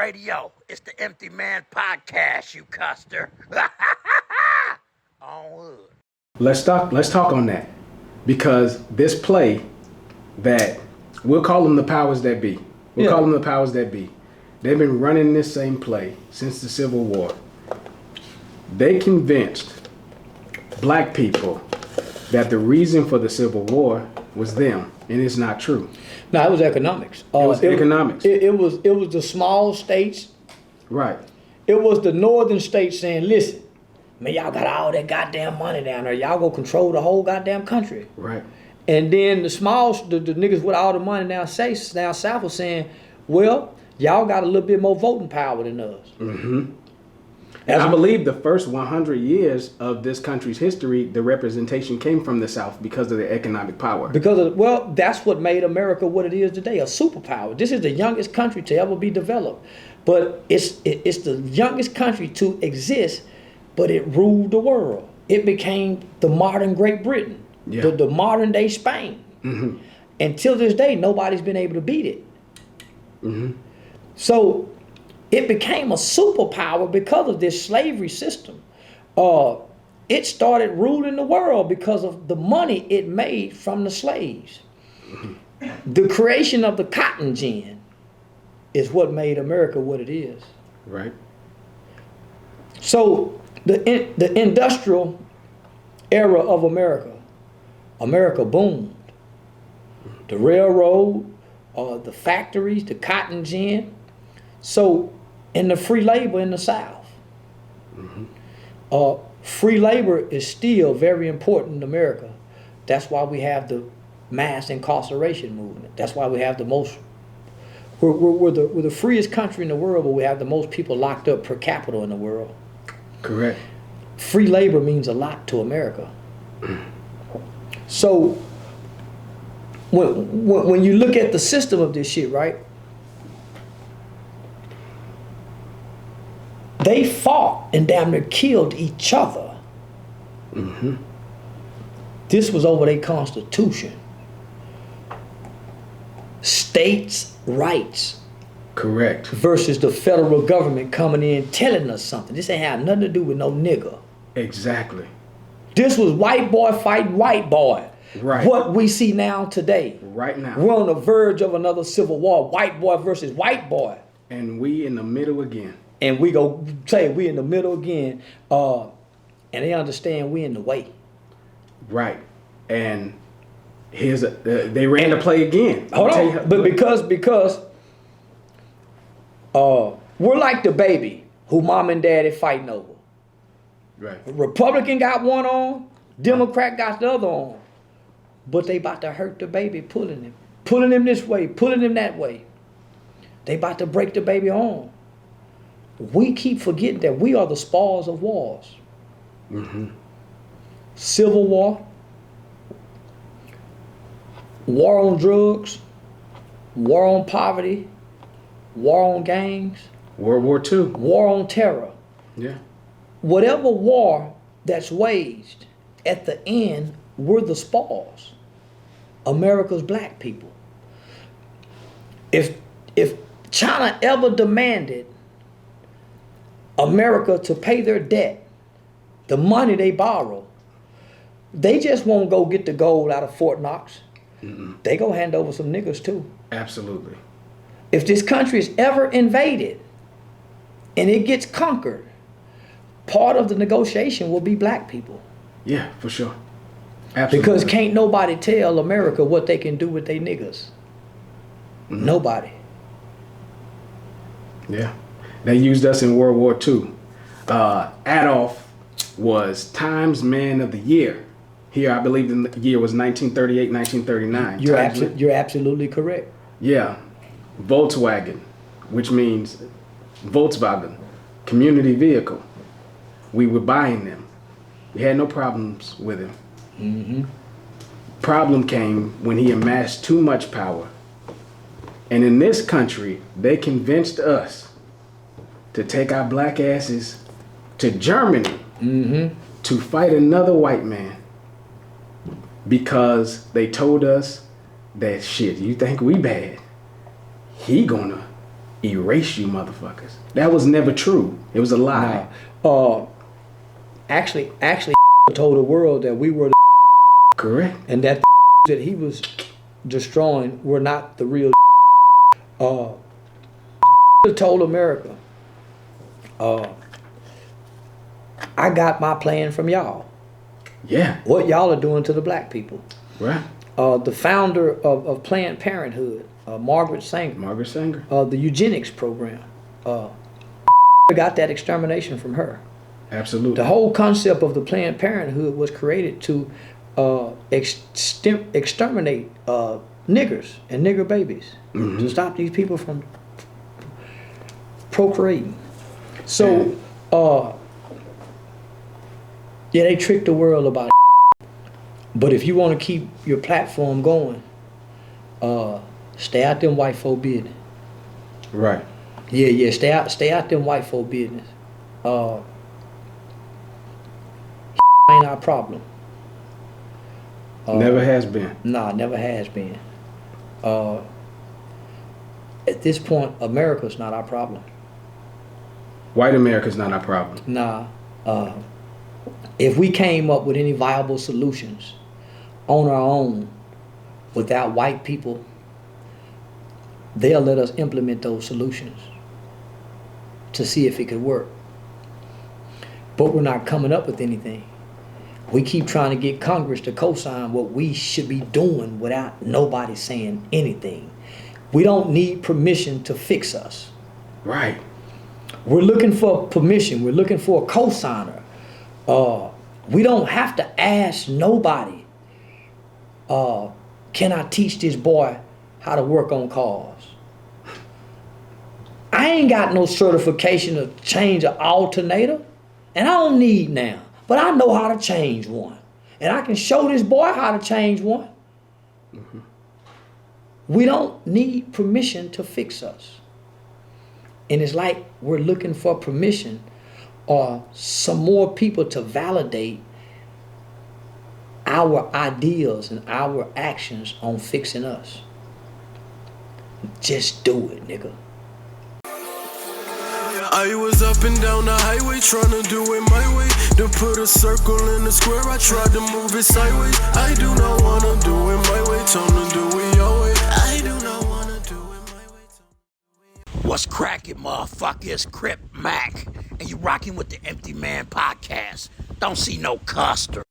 radio. It's the Empty Man Podcast, you custer. On wood. Let's talk on that, because this play that we'll call them the powers that be. Call them the powers that be. They've been running this same play since the Civil War. They convinced black people that the reason for the Civil War was them, and it's not true. No, it was economics. It was economics. It was the small states. Right. It was the northern states saying, listen, man, y'all got all that goddamn money down there. Y'all go control the whole goddamn country. Right. And then the niggas with all the money down south was saying, well, y'all got a little bit more voting power than us. Mm-hmm. And I believe the first 100 years of this country's history, the representation came from the South because of their economic power. That's what made America what it is today, a superpower. This is the youngest country to ever be developed. But it's the youngest country to exist, but it ruled the world. It became the modern Great Britain, the modern day Spain. Mm-hmm. Until this day, nobody's been able to beat it. Mm-hmm. So it became a superpower because of this slavery system. It started ruling the world because of the money it made from the slaves. Mm-hmm. The creation of the cotton gin is what made America what it is. Right. So the industrial era of America boomed. The railroad, the factories, the cotton gin. So, and the free labor in the South. Mm-hmm. Free labor is still very important in America. That's why we have the mass incarceration movement. That's why we have the most. We're the freest country in the world, but we have the most people locked up per capita in the world. Correct. Free labor means a lot to America. So when you look at the system of this shit, right? They fought and damn near killed each other. Mm-hmm. This was over their Constitution. States' rights. Correct. Versus the federal government coming in telling us something. This ain't have nothing to do with no nigga. Exactly. This was white boy fighting white boy. Right. What we see now today. Right now. We're on the verge of another civil war. White boy versus white boy. And we in the middle again. And we go say we in the middle again. And they understand we in the way. Right. And they ran the play again. Hold on. But because we're like the baby who mom and daddy fighting over. Right. Republican got one on, Democrat got the other on. But they about to hurt the baby, pulling him this way, pulling him that way. They about to break the baby arm. We keep forgetting that we are the spoils of wars. Mm-hmm. Civil War, war on drugs, war on poverty, war on gangs, World War II, war on terror. Yeah. Whatever war that's waged, at the end, we're the spoils. America's black people. If China ever demanded America to pay their debt, the money they borrow, they just won't go get the gold out of Fort Knox. Mm-mm. They go hand over some niggas too. Absolutely. If this country is ever invaded and it gets conquered, part of the negotiation will be black people. Yeah, for sure. Absolutely. Because can't nobody tell America what they can do with their niggas. Mm-hmm. Nobody. Yeah. They used us in World War II. Adolf was Times Man of the Year. Here, I believe the year was 1938, 1939. You're absolutely correct. Yeah. Volkswagen, which means Volkswagen, community vehicle. We were buying them. We had no problems with him. Mm-hmm. Problem came when he amassed too much power. And in this country, they convinced us to take our black asses to Germany to fight another white man, because they told us that shit, you think we bad, he gonna erase you motherfuckers. That was never true. It was a lie. Actually told the world that we were the Correct. and that that he was destroying were not the real told America, I got my plan from y'all. Yeah. What y'all are doing to the black people. Right. The founder of Planned Parenthood, Margaret Sanger, the eugenics program, got that extermination from her. Absolutely. The whole concept of the Planned Parenthood was created to exterminate niggers and nigger babies, to stop these people from procreating. So, yeah, they tricked the world about it. But if you want to keep your platform going, stay out them white folk business. Right. Yeah, stay out them white folk business. Ain't our problem. Never has been. Nah, never has been. At this point, America's not our problem. White America's not our problem. Nah. If we came up with any viable solutions on our own without white people, they'll let us implement those solutions to see if it could work. But we're not coming up with anything. We keep trying to get Congress to co-sign what we should be doing without nobody saying anything. We don't need permission to fix us. Right. We're looking for permission. We're looking for a co-signer. We don't have to ask nobody, can I teach this boy how to work on cars? I ain't got no certification to change an alternator, and I don't need now. But I know how to change one. And I can show this boy how to change one. We don't need permission to fix us. And it's like we're looking for permission or some more people to validate our ideas and our actions on fixing us. Just do it, nigga. I was up and down the highway trying to do it my way. To put a circle in the square, I tried to move it sideways. I do not wanna do it my way, time to do it your way. I do not wanna do it my way. What's cracking, motherfuckers? Crip Mac. And you rocking with the Empty Man Podcast. Don't see no custer.